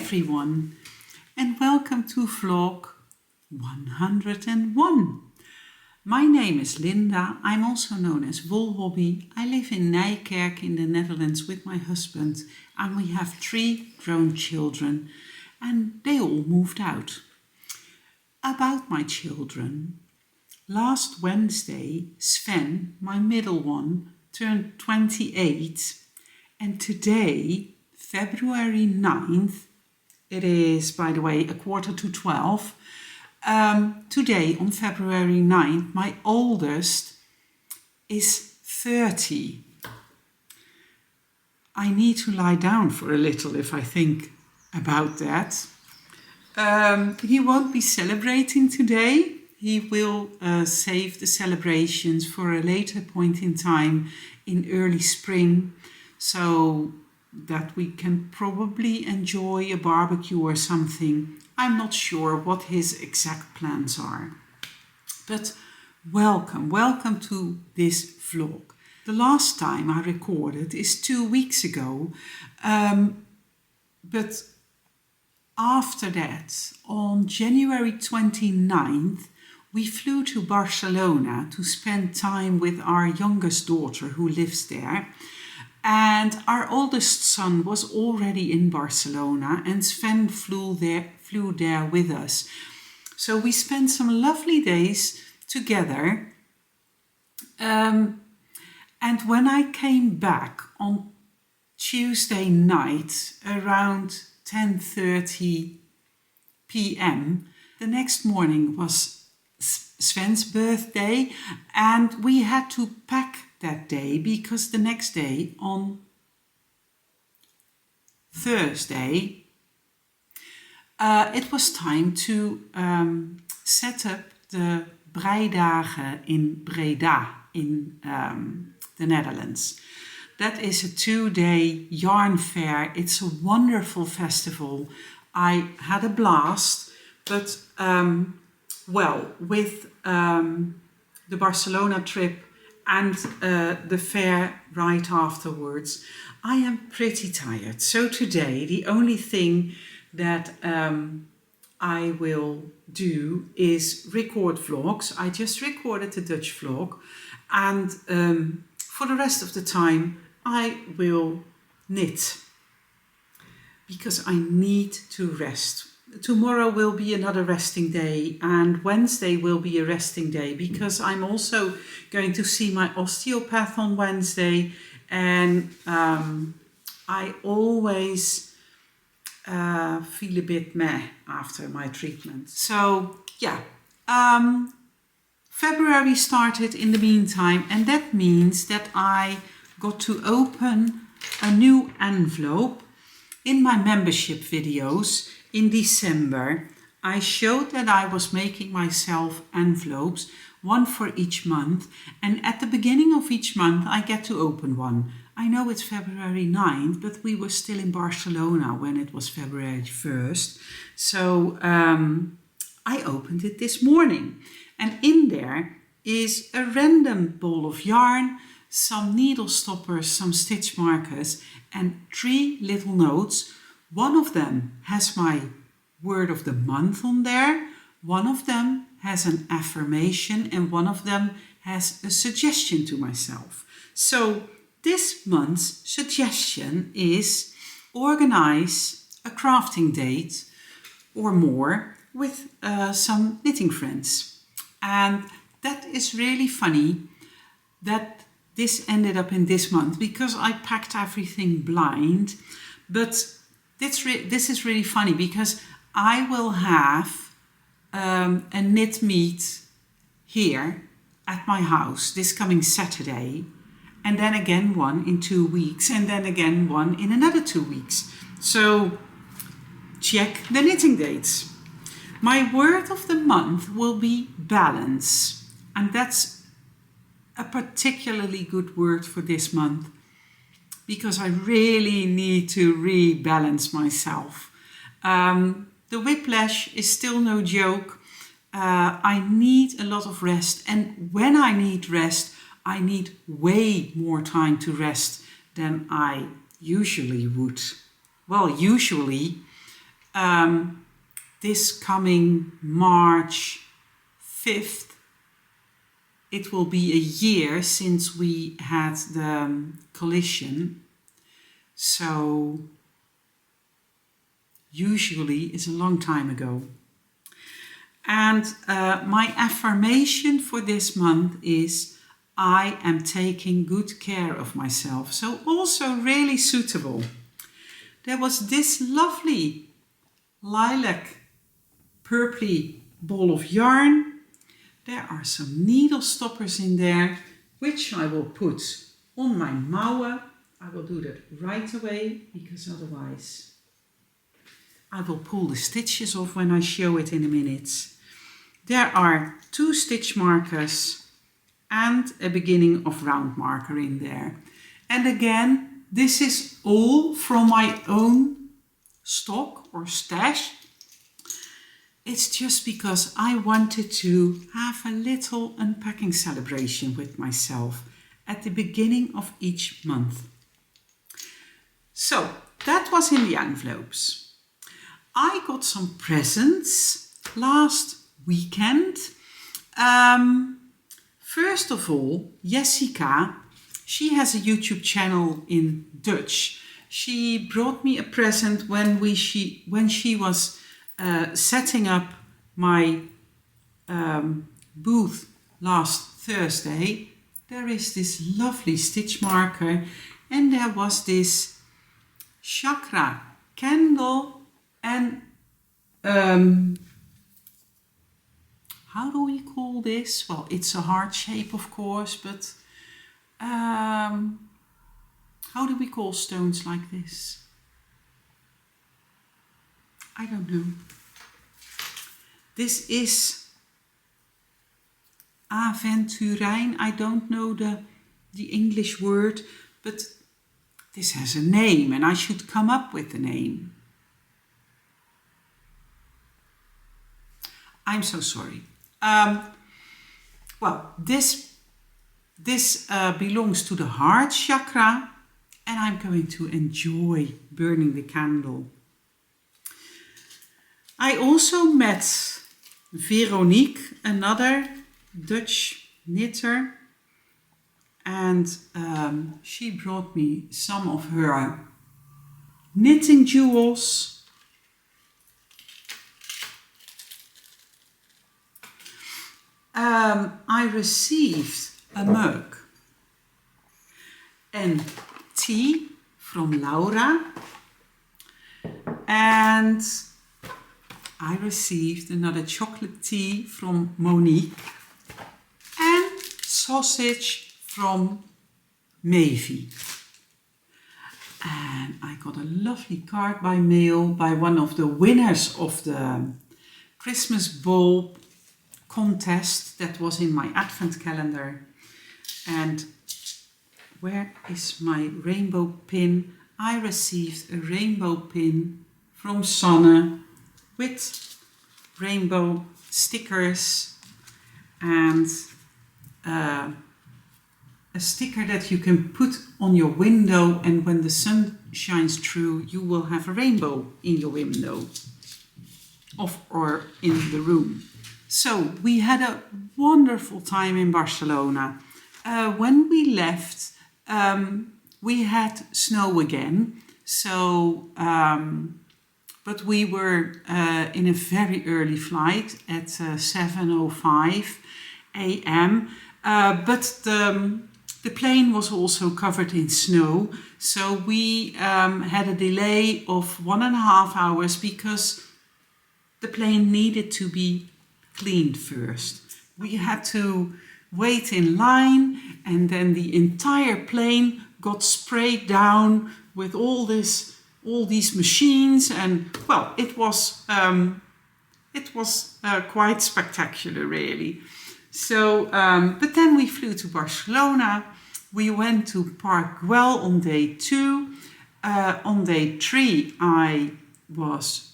everyone, and welcome to vlog 101. My name is Linda. I'm also known as Wolhobby. I live in Nijkerk in the Netherlands with my husband, and we have 3 grown children, and they all moved out. About my children, last Wednesday Sven, my middle one, turned 28, and today, February 9th, it is, by the way, 11:45. Today, on February 9th, my oldest is 30. I need to lie down for a little if I think about that. He won't be celebrating today. He will save the celebrations for a later point in time in early spring, so that we can probably enjoy a barbecue or something. I'm not sure what his exact plans are. But welcome to this vlog. The last time I recorded is 2 weeks ago, but after that, on January 29th, we flew to Barcelona to spend time with our youngest daughter who lives there. And our oldest son was already in Barcelona, and Sven flew there with us. So we spent some lovely days together. And when I came back on Tuesday night around 10:30 p.m., the next morning was Sven's birthday, and we had to pack that day because the next day, on Thursday, it was time to set up the Breidagen in Breidagen in the Netherlands. That is a 2-day yarn fair. It's a wonderful festival. I had a blast, but with the Barcelona trip and the fair right afterwards, I am pretty tired. So today, the only thing that I will do is record vlogs. I just recorded the Dutch vlog, and for the rest of the time, I will knit because I need to rest. Tomorrow will be another resting day, and Wednesday will be a resting day because I'm also going to see my osteopath on Wednesday, and I always feel a bit meh after my treatment. So yeah, February started in the meantime, and that means that I got to open a new envelope. In my membership videos in December, I showed that I was making myself envelopes, one for each month, and at the beginning of each month I get to open one. I know it's February 9th, but we were still in Barcelona when it was February 1st, so I opened it this morning, and in there is a random ball of yarn, some needle stoppers, some stitch markers, and 3 little notes. One of them has my word of the month on there, one of them has an affirmation, and one of them has a suggestion to myself. So this month's suggestion is organize a crafting date or more with some knitting friends. And that is really funny that this ended up in this month because I packed everything blind. But this is really funny because I will have a knit meet here at my house this coming Saturday, and then again one in 2 weeks, and then again one in another 2 weeks. So check the knitting dates. My word of the month will be balance, and that's a particularly good word for this month because I really need to rebalance myself. The whiplash is still no joke. I need a lot of rest, and when I need rest, I need way more time to rest than I usually would. Well, usually this coming March 5th, it will be a year since we had the collision. So usually it's a long time ago. And my affirmation for this month is I am taking good care of myself. So also really suitable. There was this lovely lilac purpley ball of yarn. There are some needle stoppers in there, which I will put on my Mauweh. I will do that right away, because otherwise I will pull the stitches off when I show it in a minute. There are 2 stitch markers and a beginning of round marker in there. And again, this is all from my own stock or stash. It's just because I wanted to have a little unpacking celebration with myself at the beginning of each month. So that was in the envelopes. I got some presents last weekend. First of all, Jessica, she has a YouTube channel in Dutch. She brought me a present when she was setting up my booth last Thursday. There is this lovely stitch marker, and there was this chakra candle, and how do we call this? Well, it's a heart shape, of course, but how do we call stones like this? I don't know. This is aventurijn. I don't know the English word, but this has a name and I should come up with the name. I'm so sorry. Well, this belongs to the heart chakra, and I'm going to enjoy burning the candle. I also met Veronique, another Dutch knitter, and she brought me some of her knitting jewels. I received a mug and tea from Laura, and I received another chocolate tea from Monique and sausage from Mauweh. And I got a lovely card by mail by one of the winners of the Christmas Bowl contest that was in my advent calendar. And where is my rainbow pin? I received a rainbow pin from Sanne with rainbow stickers and a sticker that you can put on your window, and when the sun shines through you will have a rainbow in your window or in the room. So we had a wonderful time in Barcelona. When we left, we had snow again. So, but we were in a very early flight at 7:05 a.m. But the plane was also covered in snow. So we had a delay of 1.5 hours because the plane needed to be cleaned first. We had to wait in line, and then the entire plane got sprayed down with all these machines, and well, it was quite spectacular, really. So, but then we flew to Barcelona. We went to Park Güell on day 2. On day 3, I was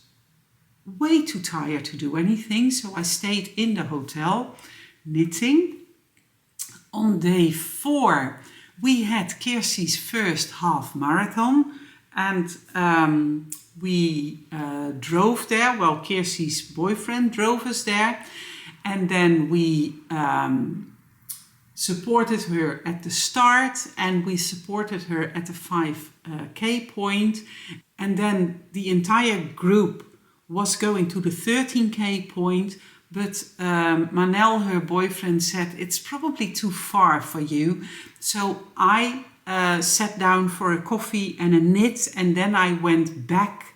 way too tired to do anything, so I stayed in the hotel knitting. On day 4, we had Kirsty's first half marathon, and we drove there. Well, Kirsty's boyfriend drove us there. And then we supported her at the start, and we supported her at the 5K point. And then the entire group was going to the 13K point. But Manel, her boyfriend, said, it's probably too far for you. So I sat down for a coffee and a knit, and then I went back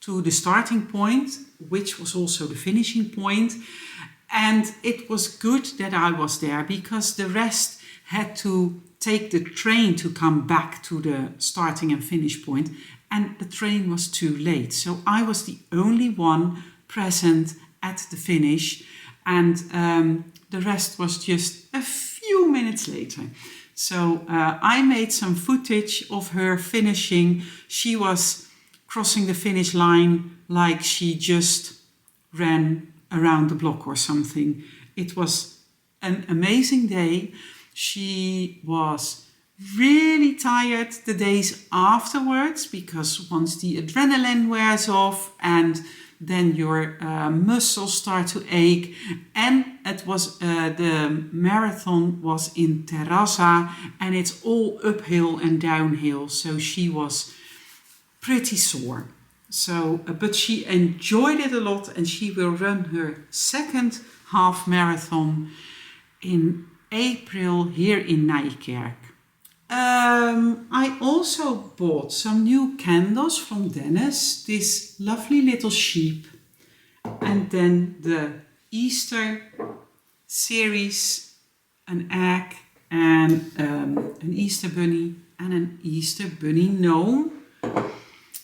to the starting point, which was also the finishing point. And it was good that I was there, because the rest had to take the train to come back to the starting and finish point, and the train was too late. So I was the only one present at the finish, and the rest was just a few minutes later. So I made some footage of her finishing. She was crossing the finish line like she just ran around the block or something. It was an amazing day. She was really tired the days afterwards, because once the adrenaline wears off and then your muscles start to ache. And it was the marathon was in Terrassa, and it's all uphill and downhill, so she was pretty sore. So, but she enjoyed it a lot, and she will run her second half marathon in April here in Nijkerk. I also bought some new candles from Dennis, this lovely little sheep, and then the Easter series, an egg and an Easter bunny and an Easter bunny gnome.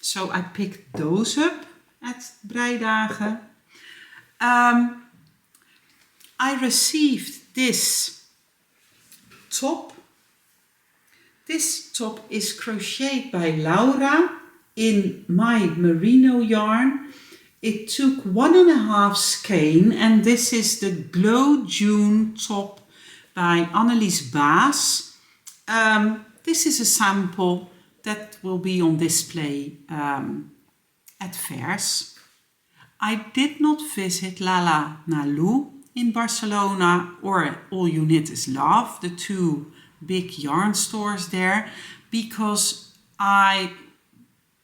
So I picked those up at Breidagen. I received this top. This top is crocheted by Laura in my merino yarn. It took 1.5 skein, and this is the Glow June top by Annelies Baas. This is a sample that will be on display at fairs. I did not visit Lala Nalu in Barcelona or All You Knit Is Love, the two big yarn stores there, because I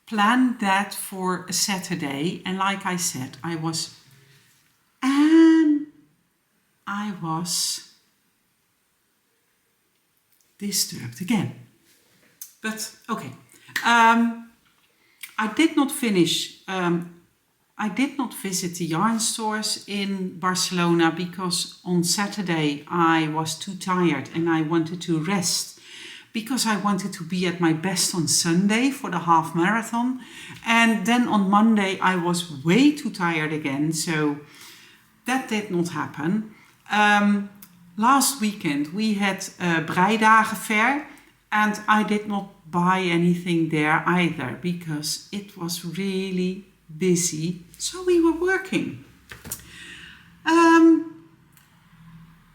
planned that for a Saturday, and like I said, I was disturbed again. But okay, I did not visit the yarn stores in Barcelona because on Saturday I was too tired and I wanted to rest, because I wanted to be at my best on Sunday for the half marathon. And then on Monday I was way too tired again, so that did not happen. Last weekend we had a Breidagen fair, and I did not buy anything there either because it was really busy, so we were working.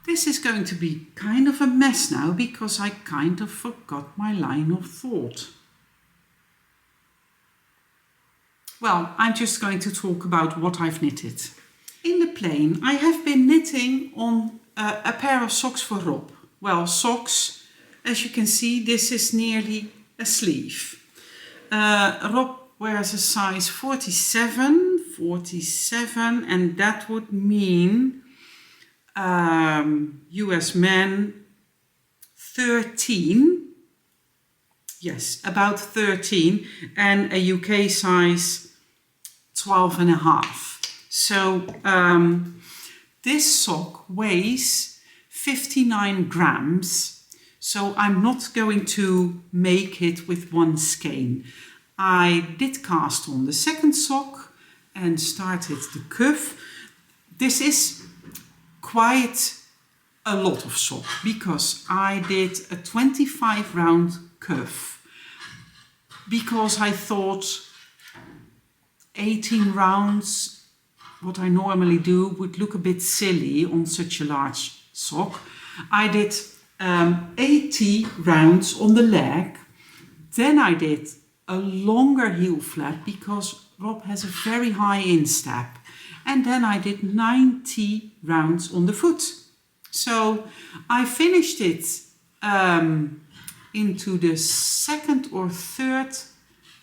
This is going to be kind of a mess now because I kind of forgot my line of thought. Well, I'm just going to talk about what I've knitted. In the plain, I have been knitting on a pair of socks for Rob. Well, socks, as you can see, this is nearly a sleeve. Rob wears a size 47, and that would mean US men 13. Yes, about 13, and a UK size 12.5. So this sock weighs 59 grams. So I'm not going to make it with one skein. I did cast on the second sock and started the cuff. This is quite a lot of sock because I did a 25 round cuff, because I thought 18 rounds, what I normally do, would look a bit silly on such a large sock. I did 80 rounds on the leg, then I did a longer heel flap because Rob has a very high instep. And then I did 90 rounds on the foot. So I finished it into the second or third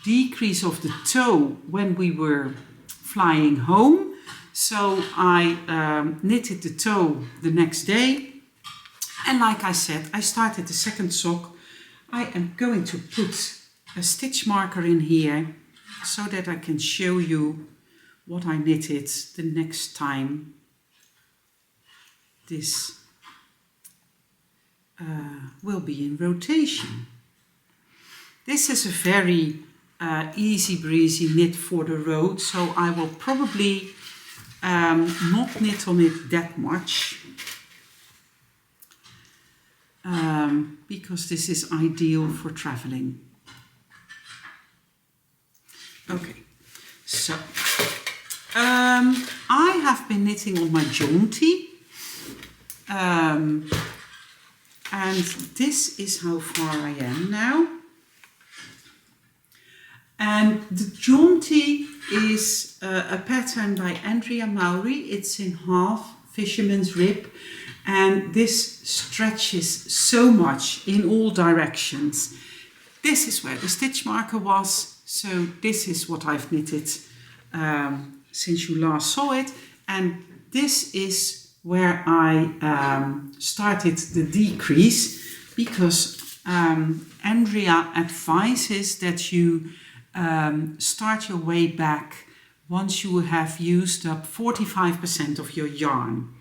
decrease of the toe when we were flying home. So I knitted the toe the next day. And like I said, I started the second sock. I am going to put a stitch marker in here so that I can show you what I knitted the next time this will be in rotation. This is a very easy breezy knit for the road, so I will probably not knit on it that much because this is ideal for traveling. Okay, so I have been knitting on my jaunty, and this is how far I am now. And the jaunty is a pattern by Mauweh. It's in half fisherman's rib, and this stretches so much in all directions. This is where the stitch marker was, so this is what I've knitted since you last saw it, and this is where I started the decrease because Andrea advises that you start your way back once you have used up 45% of your yarn.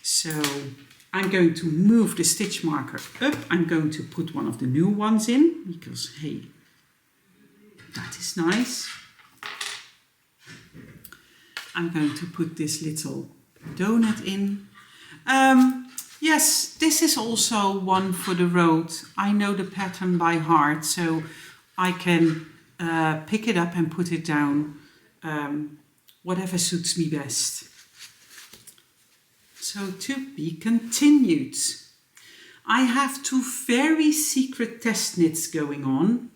So I'm going to move the stitch marker up. I'm going to put one of the new ones in because, hey, that is nice. I'm going to put this little donut in. Yes, this is also one for the road. I know the pattern by heart, so I can pick it up and put it down, whatever suits me best. So to be continued. I have two very secret test knits going on.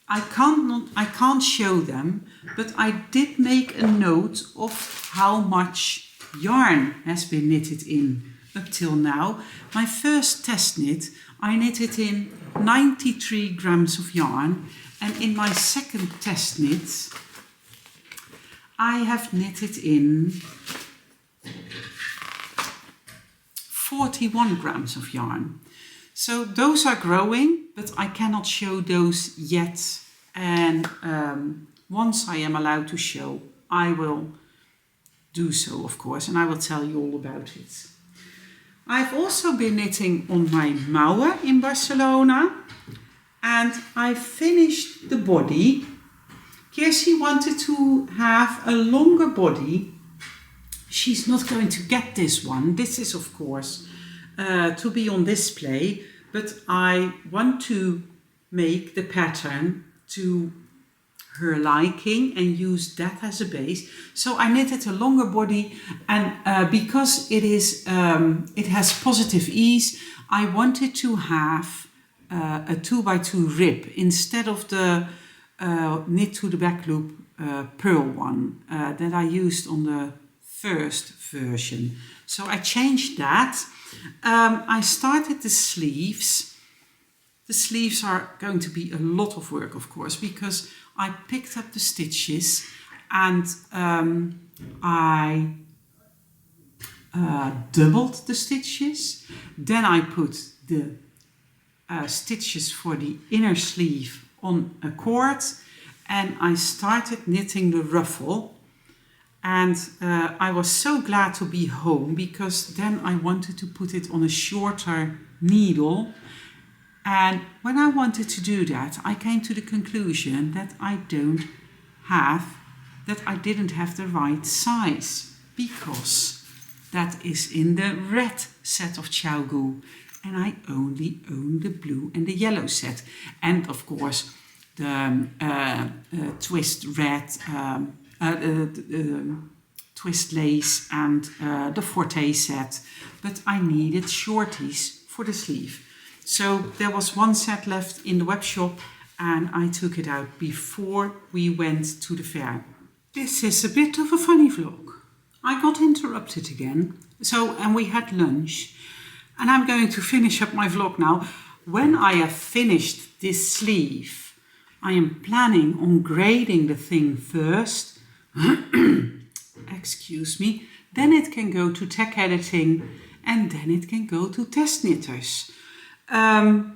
I can't show them, but I did make a note of how much yarn has been knitted in up till now. My first test knit, I knitted in 93 grams of yarn, and in my second test knit, I have knitted in 41 grams of yarn. So those are growing, but I cannot show those yet. And once I am allowed to show, I will do so, of course, and I will tell you all about it. I've also been knitting on my Mauweh in Barcelona, and I finished the body. Kirsi wanted to have a longer body. She's not going to get this one. This is, of course, to be on display, but I want to make the pattern to her liking and use that as a base. So I knitted a longer body, and because it has positive ease, I wanted to have a 2x2 rib instead of the knit to the back loop purl one that I used on the first version. So I changed that. I started the sleeves. The sleeves are going to be a lot of work, of course, because I picked up the stitches and I doubled the stitches. Then I put the stitches for the inner sleeve on a cord, and I started knitting the ruffle. And I was so glad to be home because then I wanted to put it on a shorter needle. And when I wanted to do that, I came to the conclusion that I didn't have the right size, because that is in the red set of Xiaogu, and I only own the blue and the yellow set. And of course, the twist red, twist lace and the forte set, but I needed shorties for the sleeve. So there was one set left in the web shop, and I took it out before we went to the fair. This is a bit of a funny vlog. I got interrupted again, and we had lunch, and I'm going to finish up my vlog now. When I have finished this sleeve, I am planning on grading the thing first. Excuse me. Then it can go to tech editing, and then it can go to test knitters. But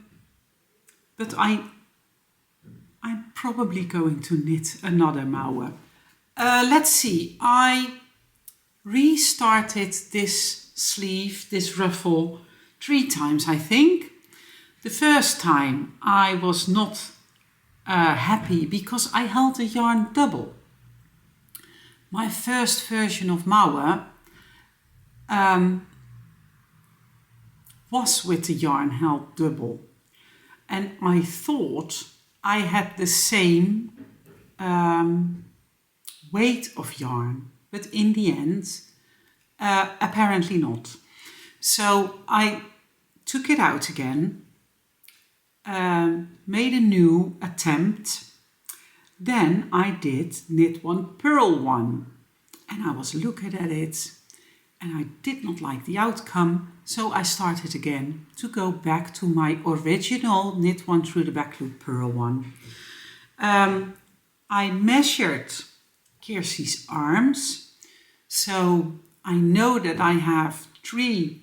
I'm probably going to knit another Mauweh. Let's see. I restarted this sleeve, this ruffle, 3 times, I think. The first time I was not happy because I held the yarn double. My first version of Mauweh was with the yarn held double, and I thought I had the same weight of yarn, but in the end apparently not. So I took it out again, made a new attempt. Then I did knit one, purl one, and I was looking at it and I did not like the outcome, so I started again to go back to my original knit one through the back loop, purl one. I measured Kirsty's arms, so I know that I have 3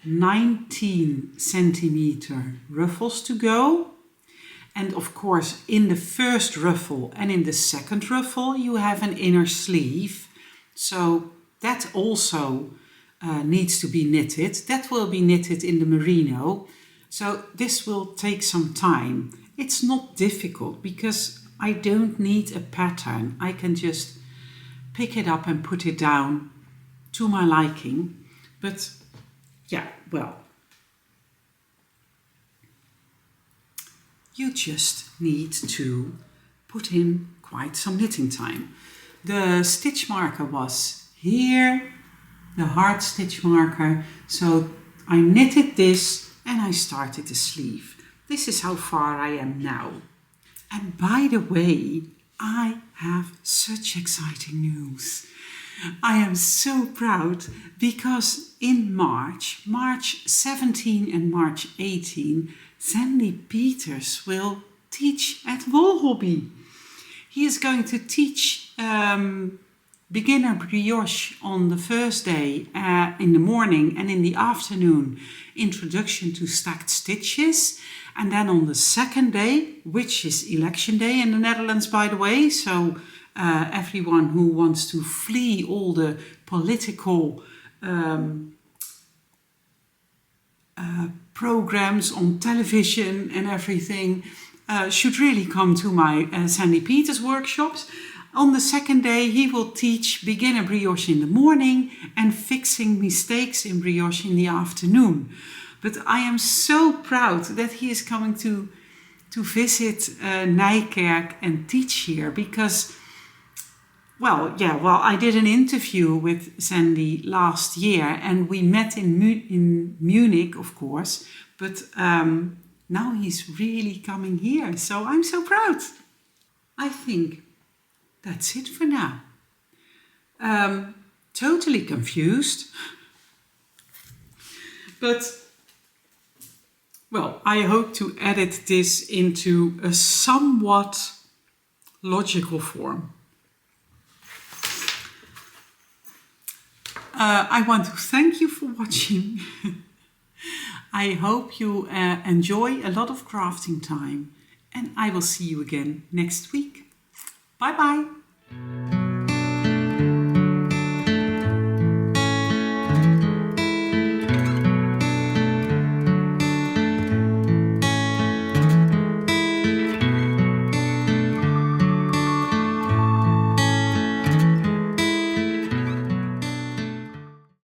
19 centimeter ruffles to go. And of course, in the first ruffle and in the second ruffle, you have an inner sleeve. So that also needs to be knitted. That will be knitted in the merino. So this will take some time. It's not difficult because I don't need a pattern. I can just pick it up and put it down to my liking. But yeah, well, you just need to put in quite some knitting time. The stitch marker was here, the hard stitch marker. So I knitted this and I started the sleeve. This is how far I am now. And by the way, I have such exciting news. I am so proud because in March 17 and March 18, Xandy Peters will teach at Wool Hobby. He is going to teach beginner brioche on the first day in the morning, and in the afternoon introduction to stacked stitches. And then on the second day, which is election day in the Netherlands, by the way, so everyone who wants to flee all the political programs on television and everything should really come to my Xandy Peters workshops. On the second day, he will teach beginner brioche in the morning and fixing mistakes in brioche in the afternoon. But I am so proud that he is coming to visit Nijkerk and teach here because, I did an interview with Xandy last year and we met in Munich, of course, but now he's really coming here. So I'm so proud. I think that's it for now. Totally confused. But, I hope to edit this into a somewhat logical form. I want to thank you for watching. I hope you enjoy a lot of crafting time, and I will see you again next week. Bye bye.